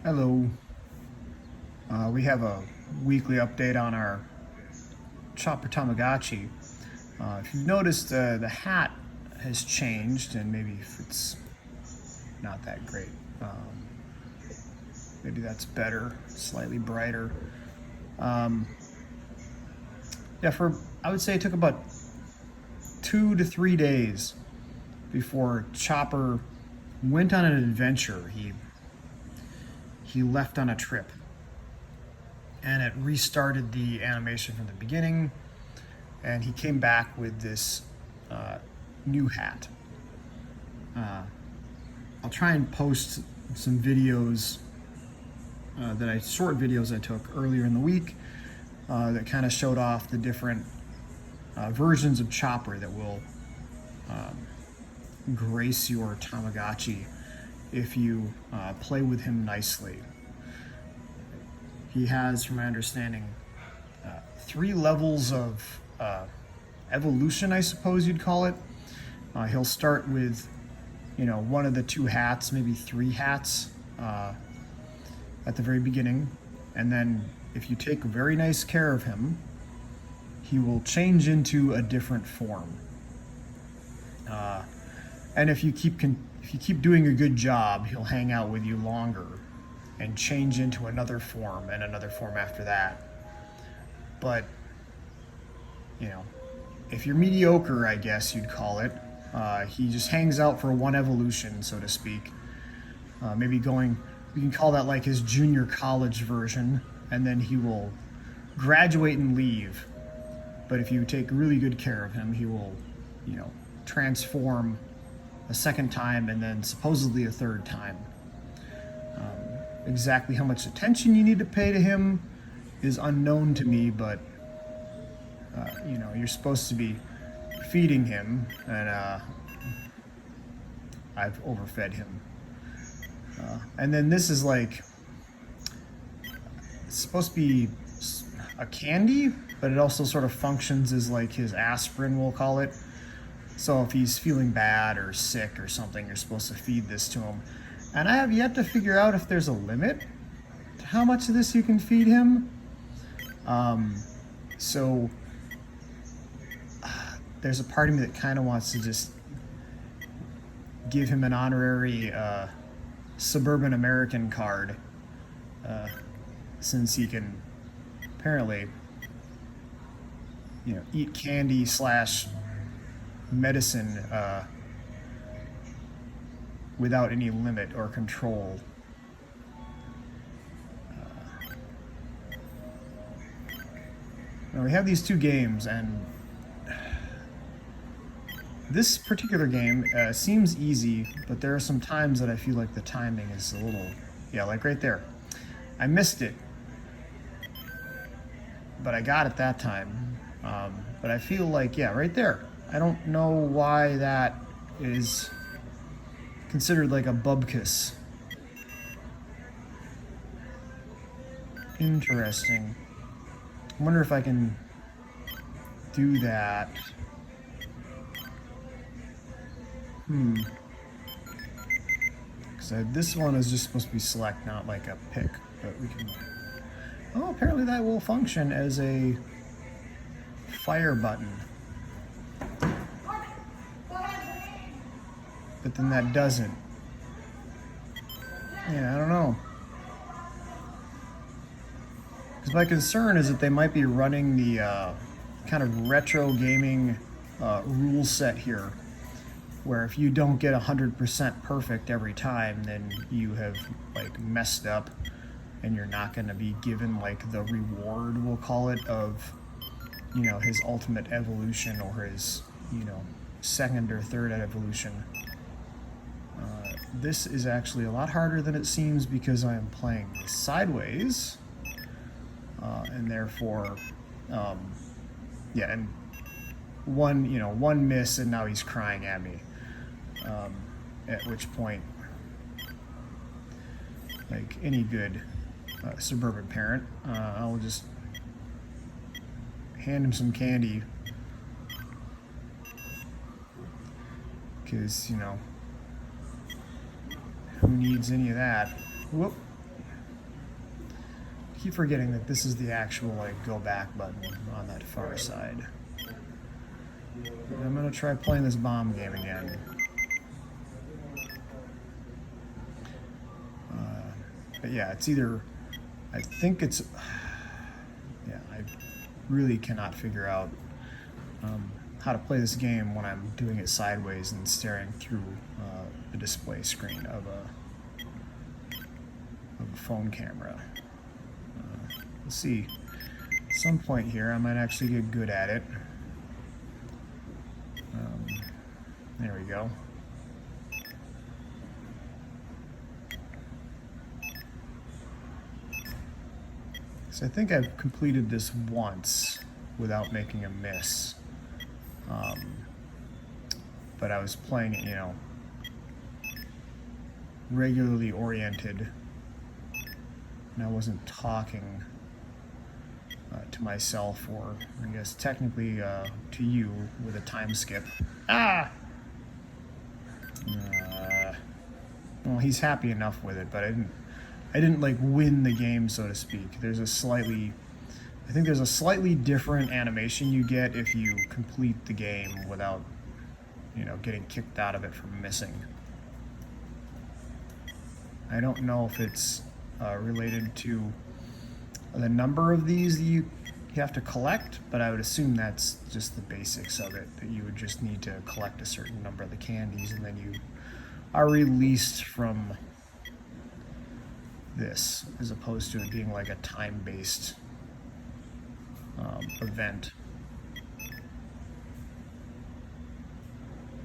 Hello. We have a weekly update on our chopper Tamagotchi. If you've noticed, the hat has changed, and maybe if it's not that great, maybe that's better, slightly brighter. Yeah, I would say it took about 2 to 3 days before Chopper went on an adventure. He left on a trip, and it restarted the animation from the beginning, and he came back with this new hat. I'll try and post some videos short videos I took earlier in the week that kind of showed off the different versions of Chopper that will grace your Tamagotchi if you play with him nicely. He has, from my understanding, 3 levels of evolution, I suppose you'd call it. He'll start with, one of the 2 hats, maybe 3 hats at the very beginning. And then if you take very nice care of him, he will change into a different form. And if you keep doing a good job, he'll hang out with you longer and change into another form and another form after that. But, if you're mediocre, I guess you'd call it, he just hangs out for one evolution, so to speak. We can call that like his junior college version, and then he will graduate and leave. But if you take really good care of him, he will, transform a second time and then supposedly a third time. Exactly how much attention you need to pay to him is unknown to me, but you're supposed to be feeding him, and I've overfed him. And then this is like, it's supposed to be a candy, but it also sort of functions as like his aspirin, we'll call it. So if he's feeling bad or sick or something, you're supposed to feed this to him. And I have yet to figure out if there's a limit to how much of this you can feed him. So there's a part of me that kind of wants to just give him an honorary suburban American card, since he can apparently, eat candy / medicine without any limit or control. Now we have these 2 games, and this particular game seems easy, but there are some times that I feel like the timing is a little, like right there. I missed it, but I got it that time. But I feel like, right there. I don't know why that is considered like a bubkiss. Interesting. I wonder if I can do that. Because this one is just supposed to be select, not like a pick. But we can... Oh, apparently that will function as a fire button. But then that doesn't. Yeah, I don't know. Because my concern is that they might be running the kind of retro gaming rule set here, where if you don't get 100% perfect every time, then you have messed up, and you're not going to be given the reward, we'll call it, of his ultimate evolution or his second or third evolution. This is actually a lot harder than it seems because I am playing sideways, and therefore, and one miss and now he's crying at me. At which point, like any good suburban parent, I'll just hand him some candy, because who needs any of that? Whoop. keep forgetting that this is the actual like go back button on that far side. I'm gonna try playing this bomb game again. But yeah, it's either, I think it's, yeah, I really cannot figure out how to play this game when I'm doing it sideways and staring through the display screen of a phone camera. Let's see, at some point here I might actually get good at it. There we go. So I think I've completed this once without making a miss. But I was playing it, you know, regularly oriented, and I wasn't talking to myself, or I guess technically to you with a time skip. Ah! Well, he's happy enough with it, but I didn't like win the game, so to speak. There's a slightly, I think there's a slightly different animation you get if you complete the game without, you know, getting kicked out of it for missing. I don't know if it's related to the number of these that you have to collect, but I would assume that's just the basics of it, that you would just need to collect a certain number of the candies and then you are released from this, as opposed to it being like a time-based event.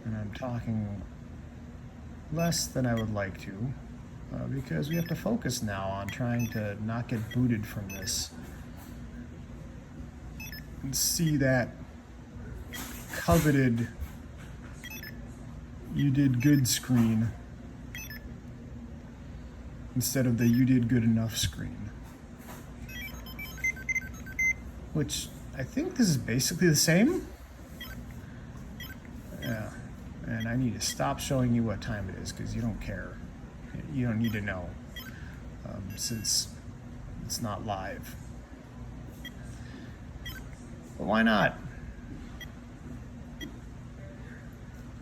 And I'm talking less than I would like to, because we have to focus now on trying to not get booted from this and see that coveted "you did good" screen instead of the "you did good enough" screen. Which I think this is basically the same. Yeah, and I need to stop showing you what time it is because you don't care. You don't need to know, since it's not live. But why not?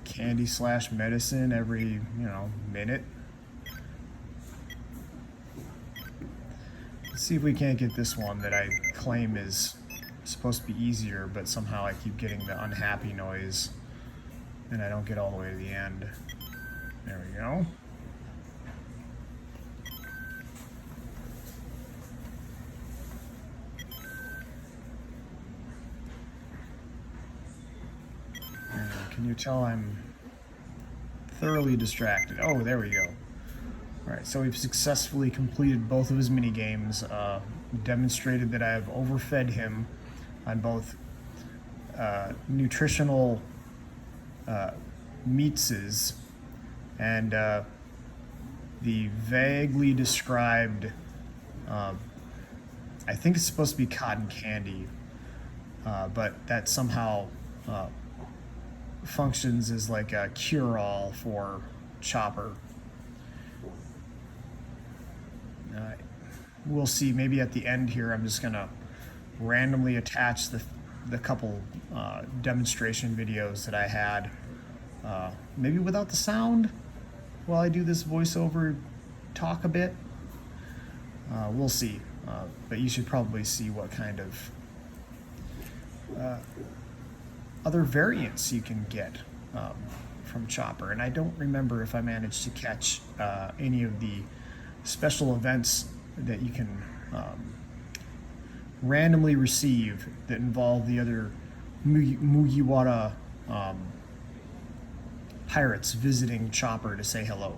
Candy / medicine every, you know, minute. Let's see if we can't get this one that I claim is supposed to be easier, but somehow I keep getting the unhappy noise and I don't get all the way to the end. There we go. Can you tell I'm thoroughly distracted? Oh, there we go. All right, so we've successfully completed both of his mini games. Demonstrated that I have overfed him on both nutritional meatses and the vaguely described, I think it's supposed to be cotton candy, but that somehow functions as like a cure-all for Chopper. We'll see. Maybe at the end here, I'm just gonna randomly attach the couple demonstration videos that I had, maybe without the sound, while I do this voiceover talk a bit. We'll see. But you should probably see what kind of other variants you can get from Chopper. And I don't remember if I managed to catch any of the special events that you can randomly receive that involve the other Mugiwara pirates visiting Chopper to say hello.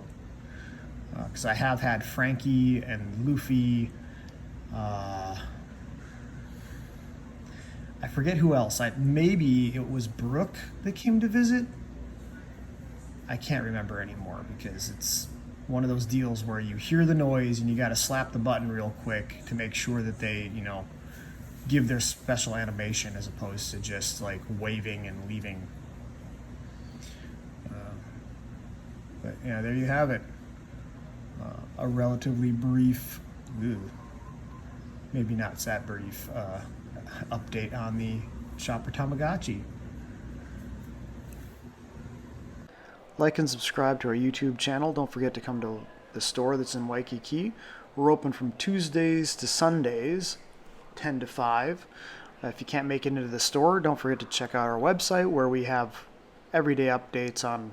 Because I have had Frankie and Luffy, I forget who else. Maybe it was Brooke that came to visit. I can't remember anymore because it's one of those deals where you hear the noise and you got to slap the button real quick to make sure that they, you know, give their special animation as opposed to just like waving and leaving. But yeah, there you have it. A relatively brief maybe not that brief update on the Shopper Tamagotchi. Like and subscribe to our YouTube channel. Don't forget to come to the store that's in Waikiki. We're open from Tuesdays to Sundays, 10 to 5. If you can't make it into the store, don't forget to check out our website where we have everyday updates on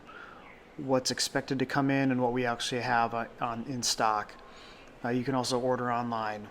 what's expected to come in and what we actually have in stock. You can also order online.